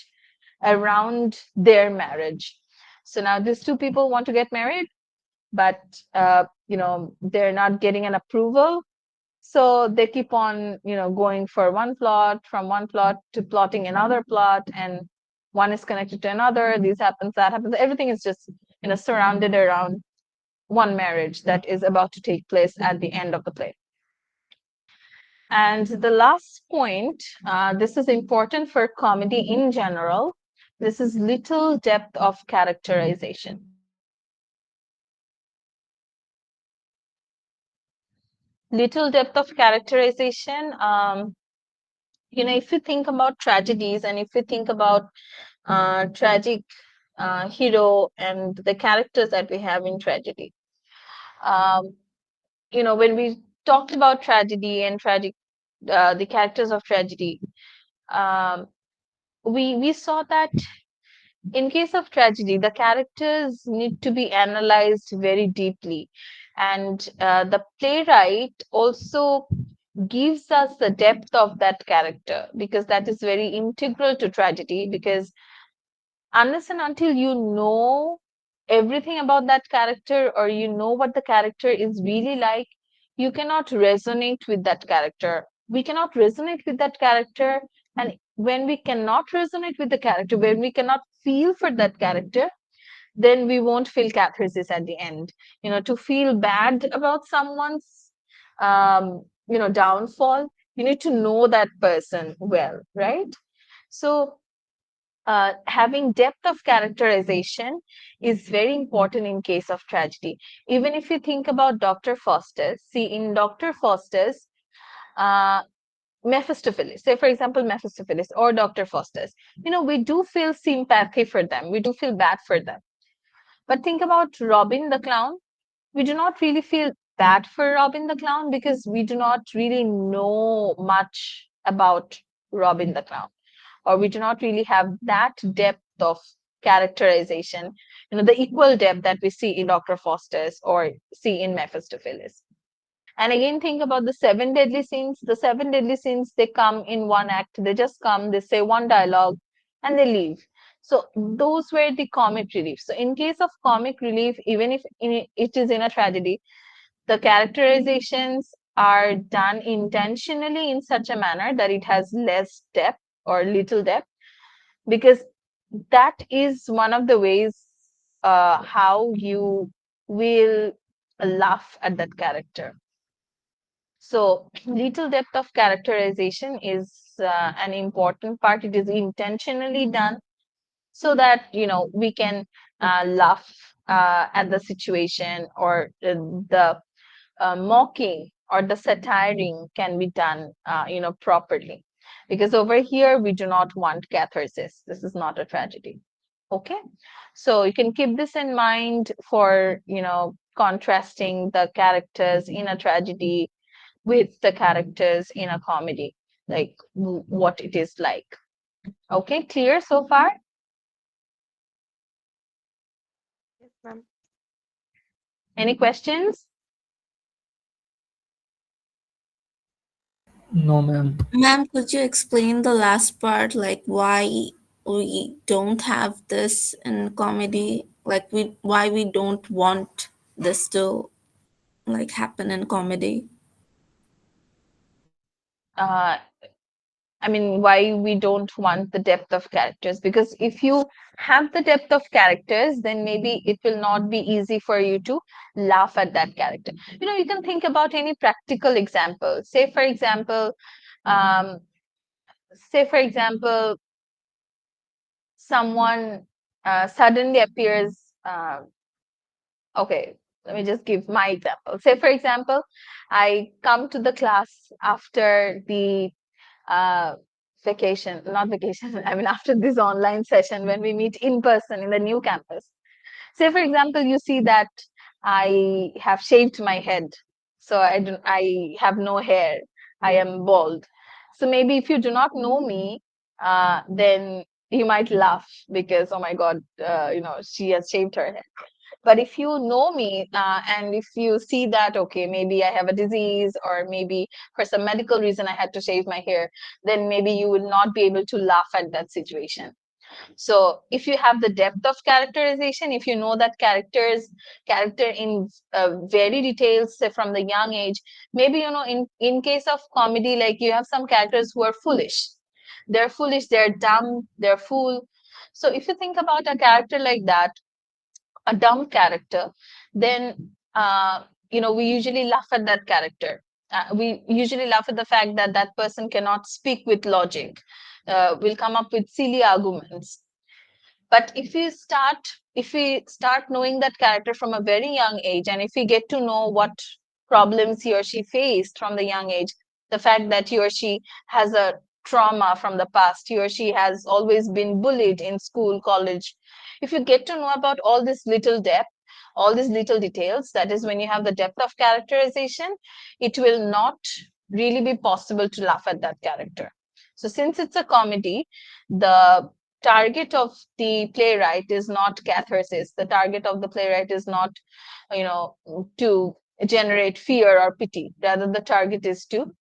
[SPEAKER 1] around their marriage. So now these two people want to get married, but they're not getting an approval. So they keep on going for one plot, from one plot to plotting another plot, and one is connected to another. This happens, that happens, everything is just surrounded around one marriage that is about to take place at the end of the play. And the last point, this is important for comedy in general. This is little depth of characterization. Little depth of characterization. If you think about tragedies and if you think about tragic hero and the characters that we have in tragedy, um, when we talked about tragedy and tragic, the characters of tragedy, um, we saw that in case of tragedy, the characters need to be analyzed very deeply, and the playwright also gives us the depth of that character because that is very integral to tragedy. Because unless and until you know everything about that character or you know what the character is really like, you cannot resonate with that character. We cannot resonate with that character. And when we cannot resonate with the character, when we cannot feel for that character, then we won't feel catharsis at the end. To feel bad about someone's, downfall, you need to know that person well, right? So having depth of characterization is very important in case of tragedy. Even if you think about Dr. Faustus, see in Dr. Faustus, uh, Mephistopheles, say for example, Mephistopheles or Dr. Faustus, we do feel sympathy for them. We do feel bad for them. But think about Robin the Clown. We do not really feel bad for Robin the Clown because we do not really know much about Robin the Clown, or we do not really have that depth of characterization, the equal depth that we see in Dr. Faustus or see in Mephistopheles. And again, think about the seven deadly sins. The seven deadly sins, they come in one act. They just come, they say one dialogue, and they leave. So those were the comic relief. So in case of comic relief, even if it is in a tragedy, the characterizations are done intentionally in such a manner that it has less depth or little depth, because that is one of the ways how you will laugh at that character. So little depth of characterization is an important part. It is intentionally done so that we can laugh at the situation, or the mocking or the satiring can be done properly. Because over here we do not want catharsis. This is not a tragedy. Okay, so you can keep this in mind for contrasting the characters in a tragedy with the characters in a comedy, like what it is like. Okay, clear so far?
[SPEAKER 3] Yes, ma'am.
[SPEAKER 1] Any questions?
[SPEAKER 8] No, ma'am.
[SPEAKER 2] Ma'am, could you explain the last part, like why we don't have this in comedy? Like why we don't want this to like happen in comedy?
[SPEAKER 1] uh, I mean, why we don't want the depth of characters? Because if you have the depth of characters, then maybe it will not be easy for you to laugh at that character. You can think about any practical example. Um, say for example, someone suddenly appears. Okay, let me just give my example. Say for example, I come to the class after the uh, vacation, not vacation, I mean, after this online session when we meet in person in the new campus. Say, for example, you see that I have shaved my head. So I have no hair. I am bald. So maybe if you do not know me, then you might laugh because, oh my God, she has shaved her head. But if you know me, and if you see that, okay, maybe I have a disease, or maybe for some medical reason I had to shave my hair, then maybe you will not be able to laugh at that situation. So if you have the depth of characterization, if you know that character in very details, say from the young age, maybe in case of comedy, like you have some characters who are foolish. They're foolish, they're dumb, they're fool. So if you think about a character like that, a dumb character, then we usually laugh at that character. we usually laugh at the fact that that person cannot speak with logic, will come up with silly arguments. But if we start knowing that character from a very young age, and if we get to know what problems he or she faced from the young age, the fact that he or she has a trauma from the past, he or she has always been bullied in school, college, if you get to know about all this little depth, all these little details, that is when you have the depth of characterization, it will not really be possible to laugh at that character. So since it's a comedy, the target of the playwright is not catharsis. The target of the playwright is not, to generate fear or pity. Rather, the target is to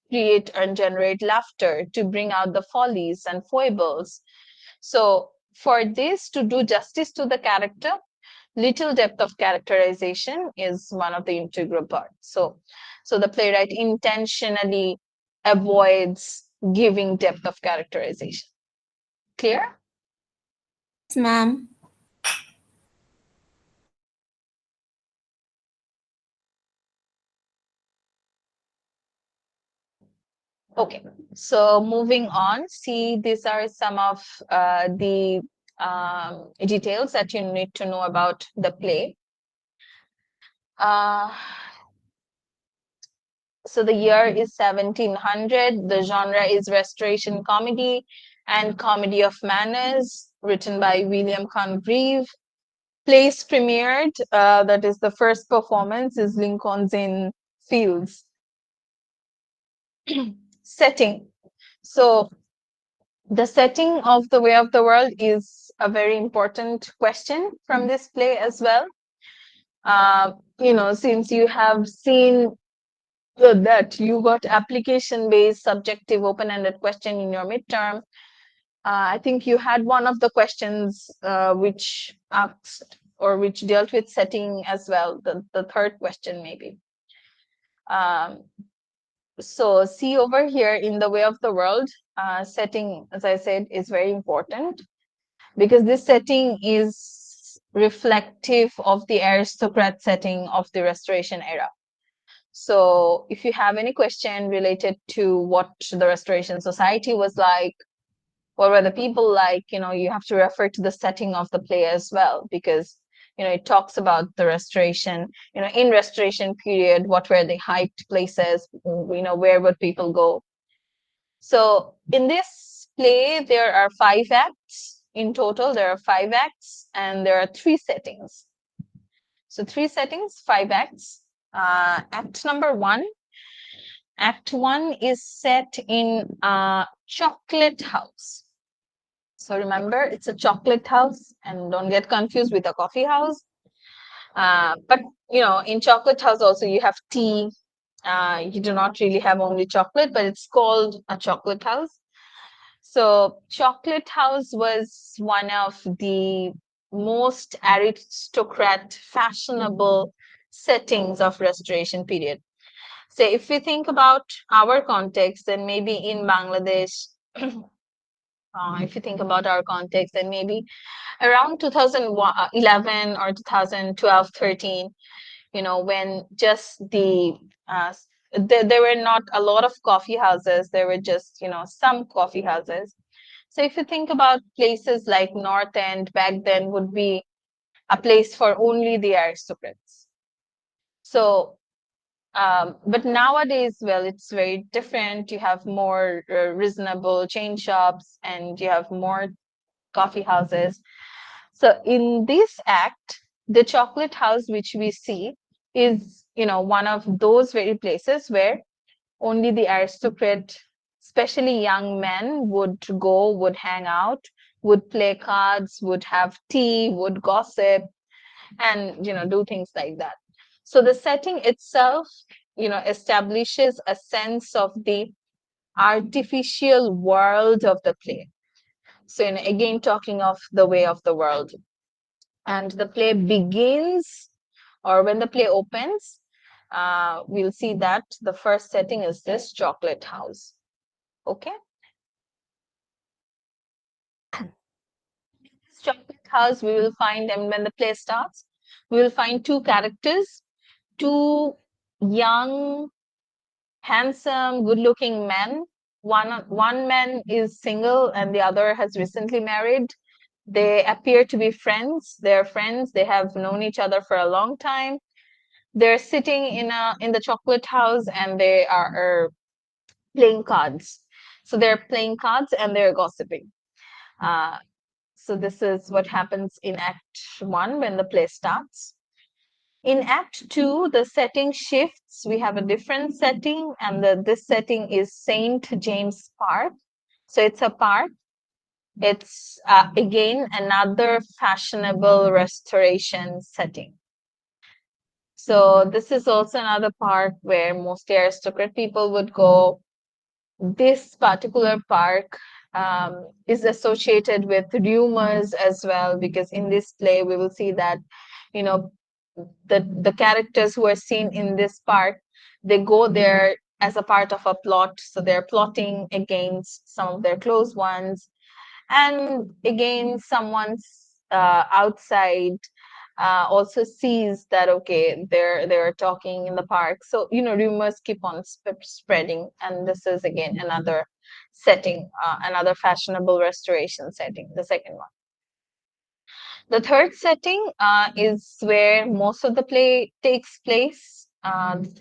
[SPEAKER 1] create and generate laughter, to bring out the follies and foibles. So for this to do justice to the character, little depth of characterization is one of the integral parts. So the playwright intentionally avoids giving depth of characterization. Clear?
[SPEAKER 2] Yes, ma'am.
[SPEAKER 1] Okay, so moving on, see, these are some of the details that you need to know about the play. So the year is 1700. The genre is restoration comedy and comedy of manners, written by William Congreve. Plays premiered, that is the first performance, is Lincoln's Inn Fields. Setting. So the setting of The Way of the World is a very important question from this play as well. Since you have seen that you got application-based, subjective, open-ended question in your midterm, I think you had one of the questions which asked or which dealt with setting as well, the third question maybe. So see over here in The Way of the World, setting, as I said, is very important because this setting is reflective of the aristocrat setting of the Restoration era. So if you have any question related to what the Restoration Society was like, what were the people like, you have to refer to the setting of the play as well, because it talks about the restoration, in restoration period, what were the hyped places, where would people go. So in this play, there are 5 acts. In total, there are 5 acts, and there are 3 settings. So 3 settings, 5 acts. Act number 1. Act 1 is set in a chocolate house. So remember, it's a chocolate house, and don't get confused with a coffee house. But in chocolate house also you have tea. You do not really have only chocolate, but it's called a chocolate house. So chocolate house was one of the most aristocrat, fashionable settings of Restoration period. So if we think about our context, then maybe in Bangladesh, if you think about our context, then maybe around 2011 or 2012, 13, when just there were not a lot of coffee houses, there were just, some coffee houses. So if you think about places like North End back then would be a place for only the aristocrats. So, but nowadays, well, it's very different. You have more reasonable chain shops and you have more coffee houses. So in this act, the chocolate house which we see is, one of those very places where only the aristocrat, especially young men, would go, would hang out, would play cards, would have tea, would gossip, and do things like that. So the setting itself, establishes a sense of the artificial world of the play. So again, talking of The Way of the World. And the play begins, or when the play opens, we'll see that the first setting is this chocolate house. Okay. This chocolate house, we will find, and when the play starts, we will find 2 characters, 2 young handsome, good-looking men. One man is single and the other has recently married. They appear to be friends. They're friends. They have known each other for a long time. They're sitting in the chocolate house and they are playing cards. So they're playing cards and they're gossiping. Uh, so this is what happens in Act 1 when the play starts. In Act 2, the setting shifts. We have a different setting, and this setting is St. James Park. So it's a park. It's again another fashionable restoration setting. So this is also another park where mostly aristocrat people would go. This particular park is associated with rumors as well, because in this play we will see that, you know, the characters who are seen in this park, they go there as a part of a plot. So they're plotting against some of their close ones, and again someone's outside also sees that, okay, they're talking in the park. So rumors keep on spreading, and this is again another setting, another fashionable restoration setting, the second one. The third setting is where most of the play takes place.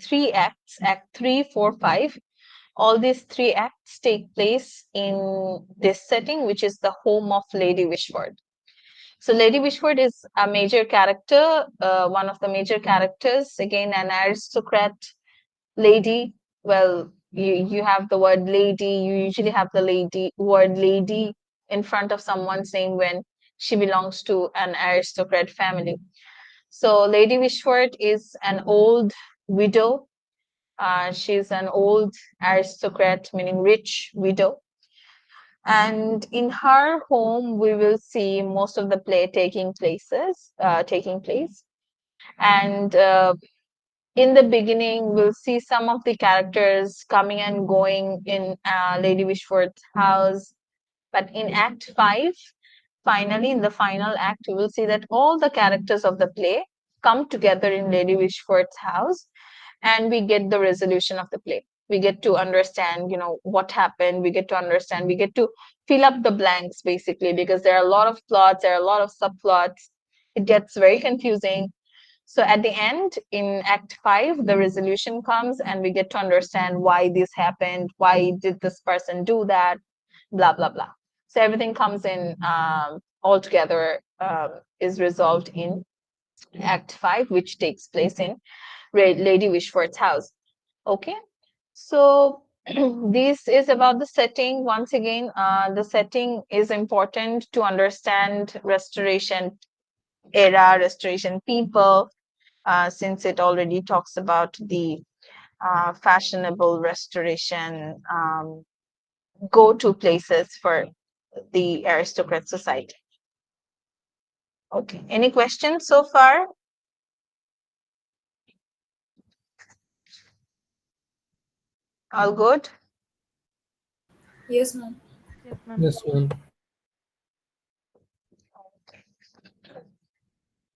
[SPEAKER 1] Three acts, Act 3, 4, 5. All these three acts take place in this setting, which is the home of Lady Wishford. So Lady Wishford is a major character, one of the major characters, again, an aristocrat lady. Well, you have the word lady, you usually have the word lady in front of someone's name when she belongs to an aristocrat family. So Lady Wishford is an old widow. She's an old aristocrat, meaning rich widow. And in her home, we will see most of the play taking place. And in the beginning, we'll see some of the characters coming and going in Lady Wishford's house. But in Act 5, finally, in the final act, we will see that all the characters of the play come together in Lady Wishford's house, and we get the resolution of the play. We get to understand, what happened. We get to understand. We get to fill up the blanks, basically, because there are a lot of plots, there are a lot of subplots. It gets very confusing. So at the end, in Act 5, the resolution comes, and we get to understand why this happened, why did this person do that, blah, blah, blah. So everything comes in all together, is resolved in Act 5, which takes place in Lady Wishford's house. Okay, so this is about the setting. Once again, the setting is important to understand restoration era, restoration people, since it already talks about the fashionable restoration go-to places for the aristocrat society. Okay, any questions so far? All good?
[SPEAKER 7] Yes, ma'am.
[SPEAKER 3] Yes, ma'am.
[SPEAKER 8] Yes, ma'am.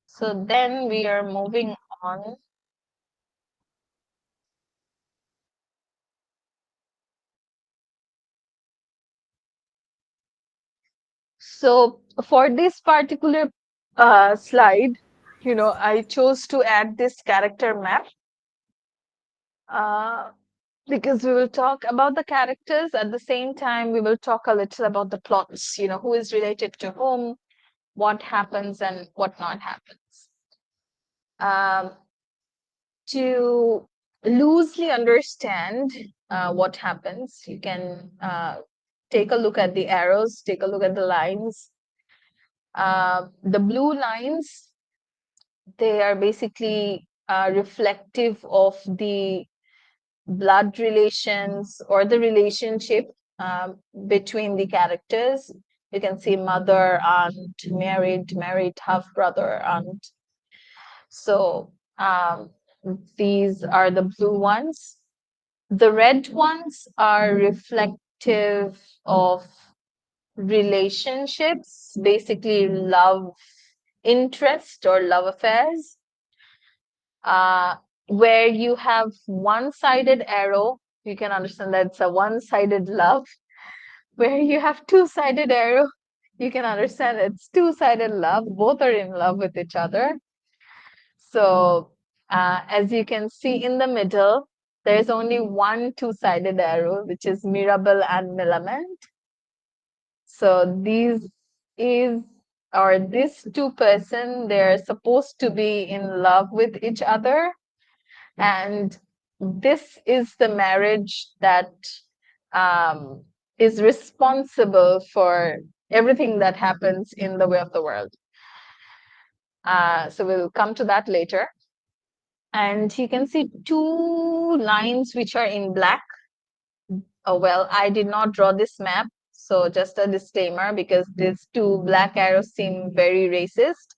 [SPEAKER 1] So then we are moving on. So for this particular slide, I chose to add this character map because we will talk about the characters. At the same time, we will talk a little about the plots, who is related to whom, what happens and what not happens. To loosely understand what happens, you can take a look at the arrows, take a look at the lines. The blue lines, they are basically reflective of the blood relations or the relationship between the characters. You can see mother, aunt, married, half brother, aunt. So these are the blue ones. The red ones are reflective of relationships, basically love interest or love affairs, where you have one-sided arrow You can understand that it's a one-sided love where you have two-sided arrow. You can understand it's two-sided love. Both are in love with each other. So as you can see in the middle, there's only one two-sided arrow, which is Mirabel and Millamant. So is these two-person, they're supposed to be in love with each other, and this is the marriage that is responsible for everything that happens in the way of the world. So we'll come to that later. And you can see two lines which are in black. Oh, well, I did not draw this map, so just a disclaimer, because these two black arrows seem very racist,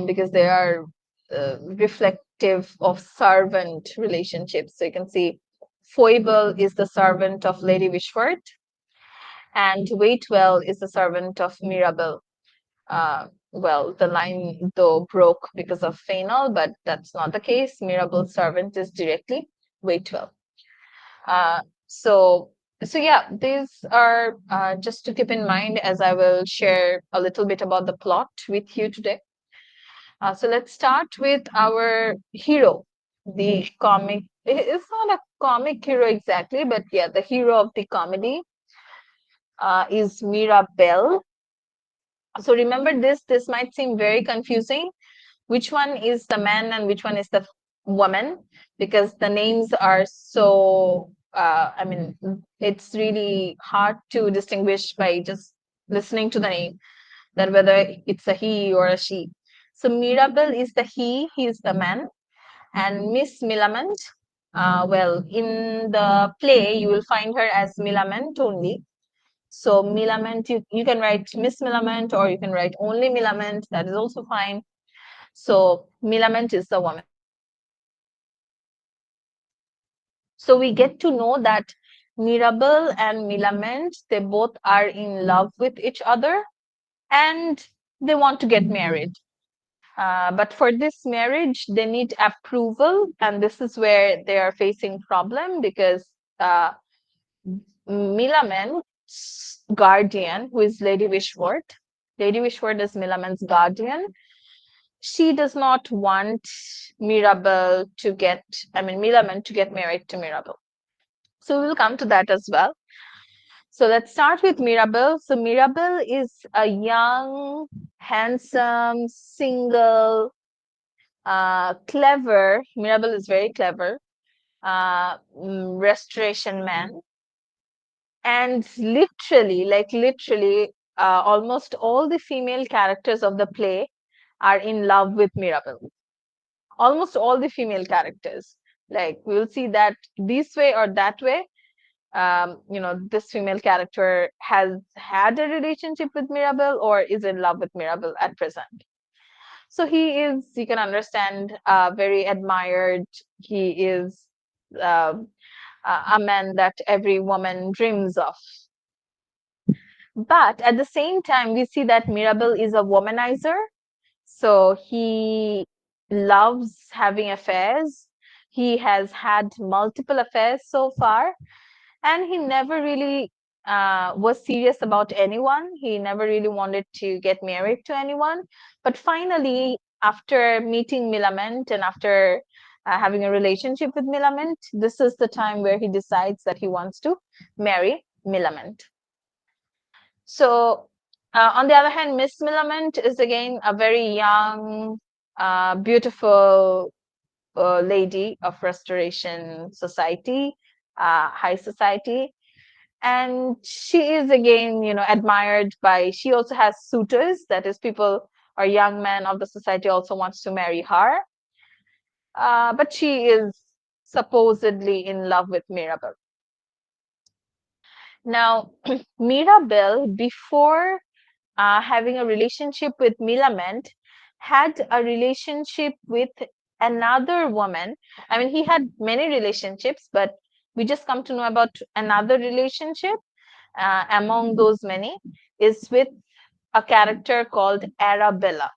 [SPEAKER 1] because they are reflective of servant relationships. So you can see Foible is the servant of Lady Wishfort, and Waitwell is the servant of Mirabel. Well, the line though broke because of Fainall, but that's not the case. Mirabel's servant is directly Waitwell. So yeah, these are just to keep in mind as I will share a little bit about the plot with you today. So let's start with our hero, the comic. It's not a comic hero exactly, but yeah, the hero of the comedy is Mirabel. So remember this might seem very confusing. Which one is the man and which one is the woman? Because the names are so, I mean, it's really hard to distinguish by just listening to the name that whether it's a he or a she. So Mirabel is the he is the man, and Miss Millamant, well, in the play, you will find her as Millamant only. So Millamant, you can write Miss Millamant or you can write only Millamant, that is also fine. So Millamant is the woman. So we get to know that Mirabel and Millamant, they both are in love with each other and they want to get married. But for this marriage, they need approval, and this is where they are facing problem because Millamant's guardian, who is Lady Wishfort, Lady Wishfort is Millamant's guardian. She does not want Mirabel to get, I mean, Millamant to get married to Mirabel. So we'll come to that as well. So let's start with Mirabel. So Mirabel is a young, handsome, single, clever. Mirabel is very clever, restoration man. And literally, almost all the female characters of the play are in love with Mirabel. Almost all the female characters. Like we'll see that this way or that way, this female character has had a relationship with Mirabel or is in love with Mirabel at present. So he is, you can understand, very admired. He is uh, a man that every woman dreams of. But at the same time, we see that Mirabel is a womanizer. So he loves having affairs. He has had multiple affairs so far, and he never really was serious about anyone. He never really wanted to get married to anyone. But finally, after meeting Millamant and after having a relationship with Millamant, this is the time where he decides that he wants to marry Millamant. So, on the other hand, Miss Millamant is again a very young, beautiful lady of Restoration Society, high society. And she is again, admired by, she also has suitors, that is, people or young men of the society also wants to marry her. But she is supposedly in love with Mirabel. Now, Mirabel, before having a relationship with Millamant, had a relationship with another woman. I mean, he had many relationships, but we just come to know about another relationship among those many is with a character called Arabella.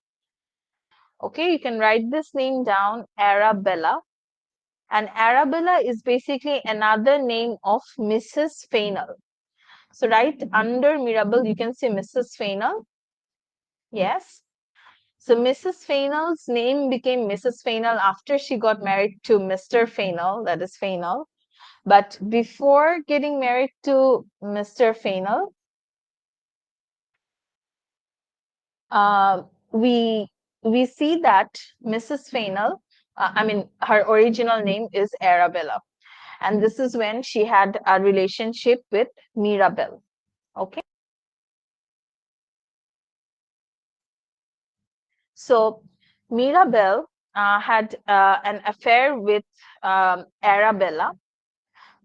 [SPEAKER 1] Okay, you can write this name down, Arabella. And Arabella is basically another name of Mrs. Fainall. So right under Mirabel, you can see Mrs. Fainall. Yes. So Mrs. Fainall's name became Mrs. Fainall after she got married to Mr. Fainall, that is Fainall. But before getting married to Mr. Fainall, uh, we we see that Mrs. Fainall, I mean, her original name is Arabella, and this is when she had a relationship with Mirabel. Okay, so Mirabel had an affair with Arabella.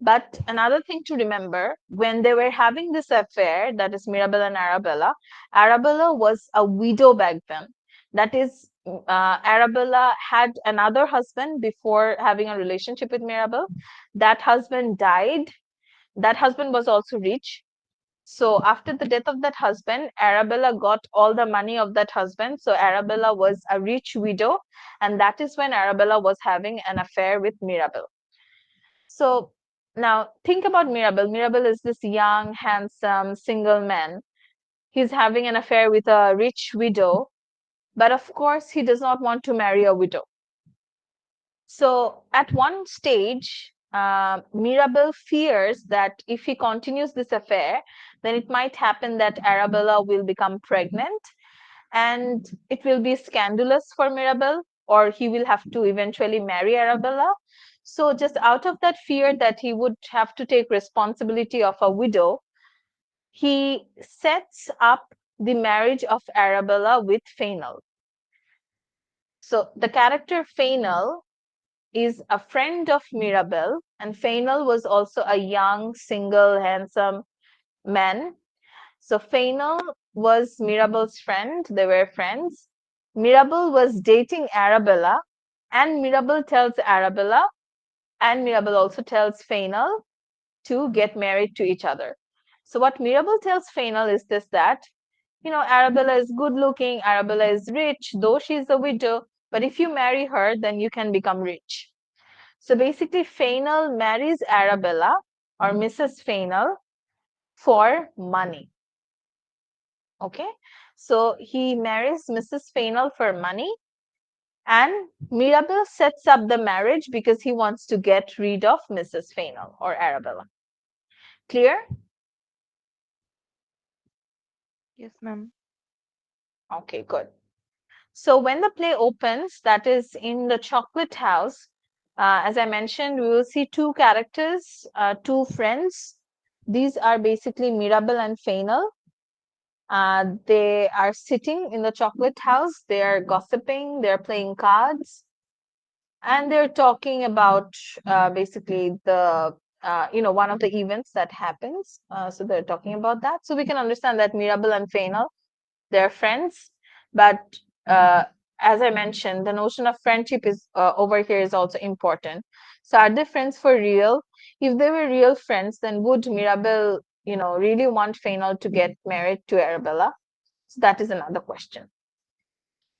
[SPEAKER 1] But another thing to remember, when they were having this affair, that is Mirabel and Arabella, Arabella was a widow back then. That is, Arabella had another husband before having a relationship with Mirabel. That husband died. That husband was also rich. So after the death of that husband, Arabella got all the money of that husband. So Arabella was a rich widow, and that is when Arabella was having an affair with Mirabel. So now think about Mirabel. Mirabel is this young, handsome, single man. He's having an affair with a rich widow, but of course, he does not want to marry a widow. So at one stage, Mirabel fears that if he continues this affair, then it might happen that Arabella will become pregnant and it will be scandalous for Mirabel, or he will have to eventually marry Arabella. So, just out of that fear that he would have to take responsibility of a widow, he sets up the marriage of Arabella with Fainall. So, the character Fainall is a friend of Mirabel, and Fainall was also a young, single, handsome man. So Fainall was Mirabel's friend. They were friends. Mirabel was dating Arabella, and Mirabel tells Arabella, and Mirabel also tells Fainall to get married to each other. So what Mirabel tells Fainall is this, that Arabella is good looking, Arabella is rich, though she's a widow, but if you marry her, then you can become rich. So basically, Fainall marries Arabella or Mrs. Fainall for money. Okay, so he marries Mrs. Fainall for money, and Mirabel sets up the marriage because he wants to get rid of Mrs. Fainall or Arabella. Clear?
[SPEAKER 3] Yes, ma'am.
[SPEAKER 1] Okay, good. So when the play opens, that is in the chocolate house, as I mentioned, we will see two characters, two friends. These are basically Mirabel and Fainall. They are sitting in the chocolate house. They are gossiping. They're playing cards, and they're talking about basically the one of the events that happens. So they're talking about that. So we can understand that Mirabel and Fainall, they're friends, but uh, as I mentioned, the notion of friendship is over here is also important. So are they friends for real? If they were real friends, then would Mirabel, really want Fainall to get married to Arabella? So that is another question.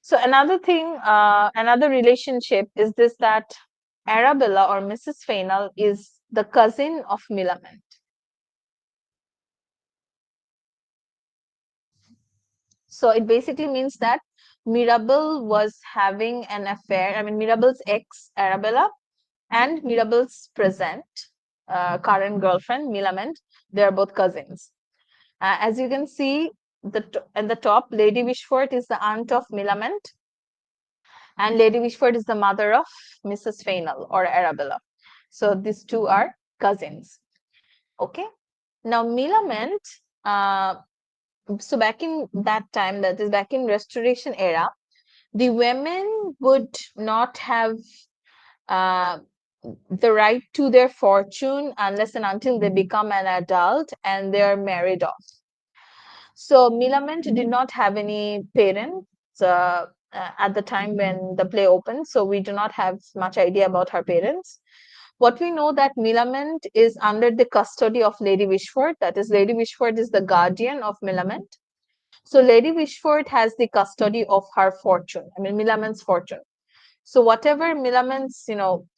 [SPEAKER 1] So another thing, another relationship is this, that Arabella or Mrs. Fainall is the cousin of Millamant. So it basically means that Mirabel was having an affair. I mean, Mirabel's ex, Arabella, and Mirabel's present, current girlfriend, Millamant, they are both cousins. As you can see, at the top, Lady Wishfort is the aunt of Millamant, and Lady Wishfort is the mother of Mrs. Fainall or Arabella. So these two are cousins. Okay. Now Millamant, so back in that time, that is back in Restoration era, the women would not have uh, the right to their fortune unless and until they become an adult and they are married off. So Millamant did not have any parents at the time when the play opened, so we do not have much idea about her parents. What we know that Millamant is under the custody of Lady Wishfort. That is, Lady Wishfort is the guardian of Millamant. So Lady Wishfort has the custody of her fortune. I mean, Millamant's fortune. So whatever Milaman's,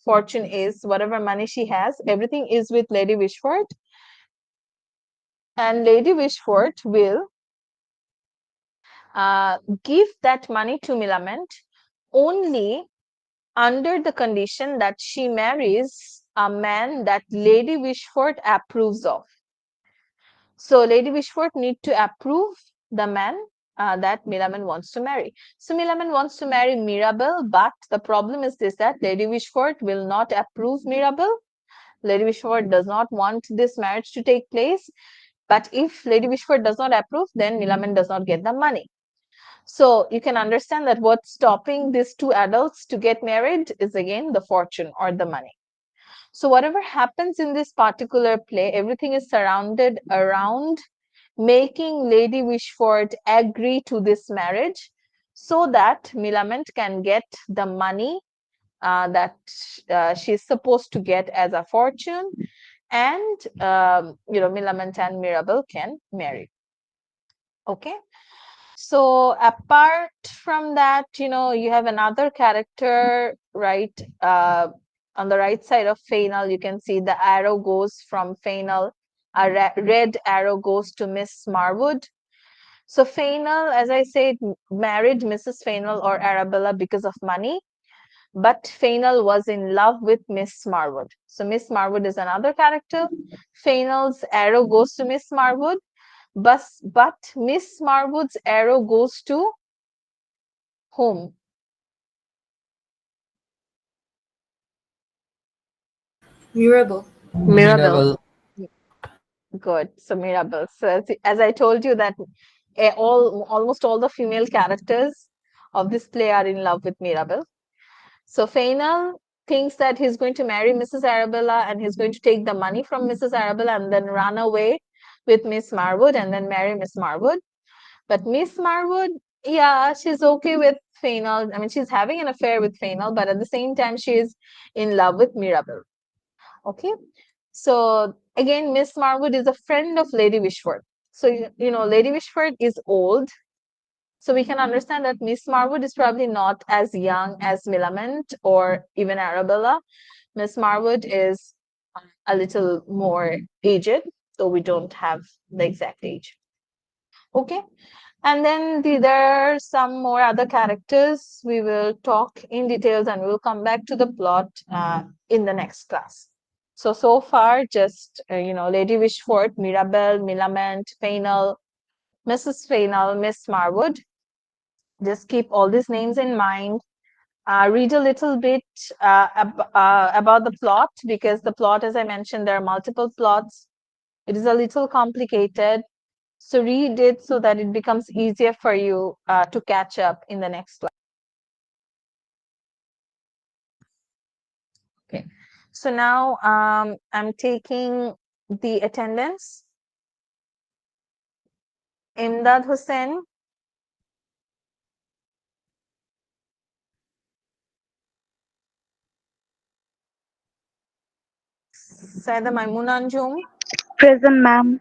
[SPEAKER 1] fortune is, whatever money she has, everything is with Lady Wishfort, and Lady Wishfort will give that money to Millamant only under the condition that she marries a man that Lady Wishfort approves of. So Lady Wishfort need to approve the man that Millamant wants to marry. So Millamant wants to marry Mirabel, but the problem is this, that Lady Wishfort will not approve Mirabel. Lady Wishfort does not want this marriage to take place. But if Lady Wishfort does not approve, then Millamant does not get the money. So you can understand that what's stopping these two adults to get married is again the fortune or the money. So whatever happens in this particular play, everything is surrounded around making Lady Wishfort agree to this marriage so that Millamant can get the money that she's supposed to get as a fortune, and Millamant and Mirabel can marry. Okay. So apart from that, you have another character, right? On the right side of Fainal, you can see the arrow goes from Fainal. A red arrow goes to Miss Marwood. So Fainal, as I said, married Mrs. Fainal or Arabella because of money, but Fainal was in love with Miss Marwood. So Miss Marwood is another character. Fainal's arrow goes to Miss Marwood, but Miss Marwood's arrow goes to whom?
[SPEAKER 7] Mirabel.
[SPEAKER 6] Mirabel.
[SPEAKER 1] Good. So Mirabel. So as I told you that almost all the female characters of this play are in love with Mirabel. So Fainal thinks that he's going to marry Mrs. Arabella and he's going to take the money from Mrs. Arabella and then run away with Miss Marwood and then marry Miss Marwood. But Miss Marwood, yeah, she's okay with Fainal. I mean, she's having an affair with Fainal, but at the same time, she's in love with Mirabel. Okay. So again, Miss Marwood is a friend of Lady Wishfort. So, Lady Wishfort is old. So we can understand that Miss Marwood is probably not as young as Millamant or even Arabella. Miss Marwood is a little more aged, though we don't have the exact age. Okay. And then there are some more other characters. We will talk in details and we'll come back to the plot in the next class. So far, just, Lady Wishfort, Mirabel, Millamant, Fainal, Mrs. Fainal, Miss Marwood. Just keep all these names in mind. Read a little bit about the plot, because the plot, as I mentioned, there are multiple plots. It is a little complicated. So read it so that it becomes easier for you to catch up in the next class. Okay. So now I'm taking the attendance. Imdad Hussain. Saida Maimun Anjum.
[SPEAKER 4] Present, ma'am.